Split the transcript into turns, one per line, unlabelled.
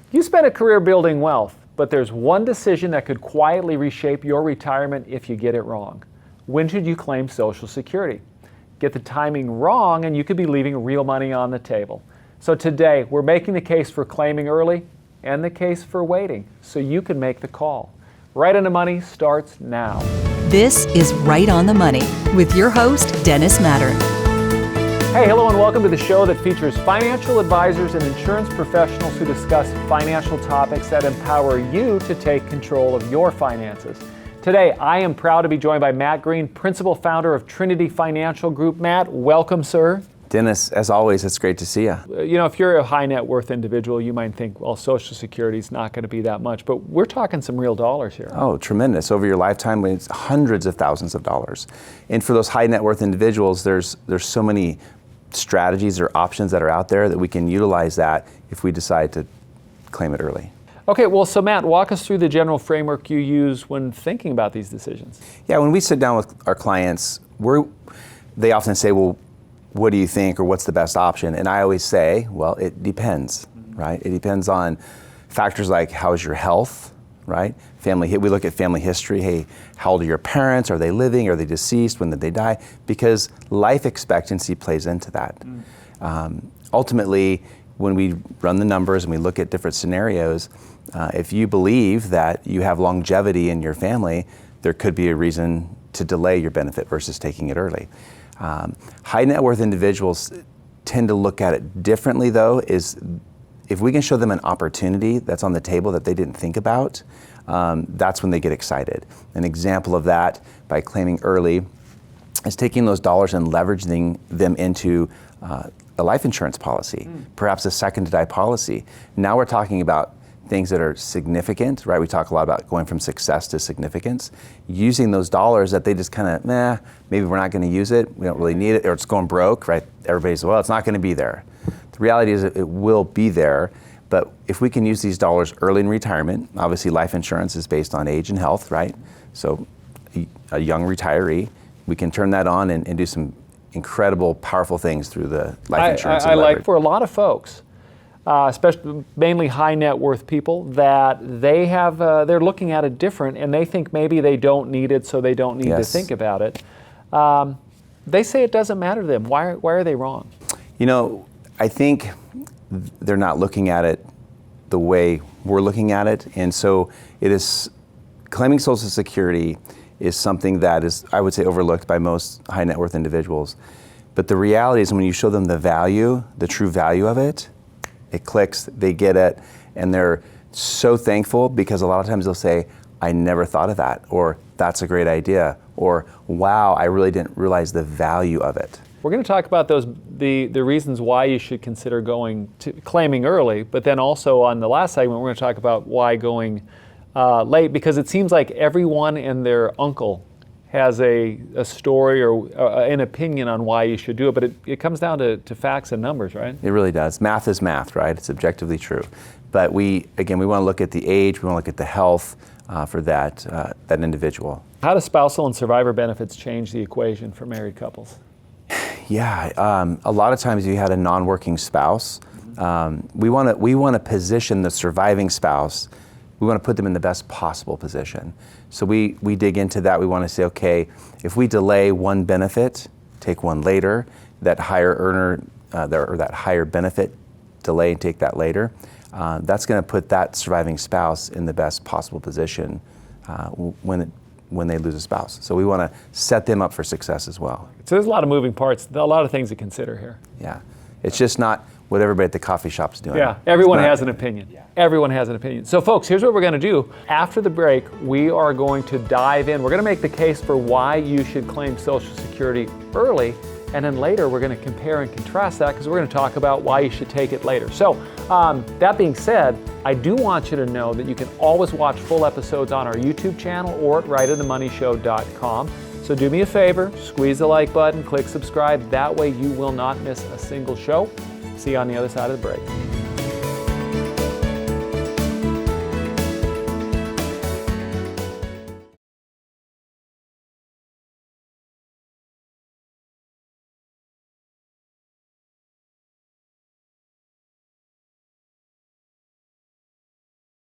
You spent a career building wealth, but there's one decision that could quietly reshape your retirement if you get it wrong. When should you claim Social Security? Get the timing wrong and you could be leaving real money on the table. So today, we're making the case for claiming early and the case for waiting, so you can make the call. Right on the Money starts now.
This is Right on the Money with your host, Dennis Mattern.
Hey, hello and welcome to the show that features financial advisors and insurance professionals who discuss financial topics that empower you to take control of your finances. Today, I am proud to be joined by Matt Green, principal founder of Trinity Financial Group. Matt, welcome, sir.
Dennis, as always, it's great to see you.
You know, if you're a high net worth individual, you might think, well, Social Security is not going to be that much, but we're talking some real dollars here.
Oh, tremendous. Over your lifetime, it's hundreds of thousands of dollars. And for those high net worth individuals, there's so many strategies or options that are out there that we can utilize that if we decide to claim it early.
Okay, well, so Matt, walk us through the general framework you use when thinking about these decisions.
Yeah, when we sit down with our clients, they often say, well, what do you think, or what's the best option? And I always say, well, it depends, right? It depends on factors like how's your health, right? We look at family history. Hey, how old are your parents? Are they living? Are they deceased? When did they die? Because life expectancy plays into that. Ultimately, when we run the numbers and we look at different scenarios, if you believe that you have longevity in your family, there could be a reason to delay your benefit versus taking it early. High net worth individuals tend to look at it differently, though, is if we can show them an opportunity that's on the table that they didn't think about, that's when they get excited. An example of that, by claiming early, is taking those dollars and leveraging them into a life insurance policy, perhaps a second to die policy. Now we're talking about things that are significant, right? We talk a lot about going from success to significance, using those dollars that they just kind of, maybe we're not going to use it, we don't really need it, or it's going broke, right? Everybody's, well, it's not going to be there. The reality is it will be there, but if we can use these dollars early in retirement, obviously life insurance is based on age and health, right? So a young retiree, we can turn that on and do some incredible, powerful things through the life insurance.
I like for a lot of folks, especially mainly high net worth people, that they're looking at it different and they think maybe they don't need it, so they don't need to think about it. They say it doesn't matter to them. Why are they wrong?
You know, I think they're not looking at it the way we're looking at it. And so claiming Social Security is something that is, I would say, overlooked by most high net worth individuals. But the reality is when you show them the value, the true value of it, it clicks, they get it, and they're so thankful because a lot of times they'll say, I never thought of that, or that's a great idea, or wow, I really didn't realize the value of it.
We're going to talk about the reasons why you should consider claiming early, but then also on the last segment, we're going to talk about why going late, because it seems like everyone and their uncle has a story or an opinion on why you should do it, but it comes down to facts and numbers, right?
It really does. Math is math, right? It's objectively true. But we want to look at the age, we want to look at the health for that individual.
How do spousal and survivor benefits change the equation for married couples?
Yeah, a lot of times you had a non-working spouse. We want to position the surviving spouse. We want to put them in the best possible position. So we dig into that. We want to say, okay, if we delay one benefit, take one later, that higher earner or that higher benefit, delay and take that later, that's going to put that surviving spouse in the best possible position when they lose a spouse. So we want to set them up for success as well.
So there's a lot of moving parts, a lot of things to consider here.
Yeah, it's just not what everybody at the coffee shop's doing.
Yeah, everyone has an opinion. Yeah. Everyone has an opinion. So folks, here's what we're going to do. After the break, we are going to dive in. We're going to make the case for why you should claim Social Security early, and then later we're going to compare and contrast that because we're going to talk about why you should take it later. So that being said, I do want you to know that you can always watch full episodes on our YouTube channel or at rightonthemoneyshow.com. So do me a favor, squeeze the like button, click subscribe. That way you will not miss a single show. See you on the other side of the break.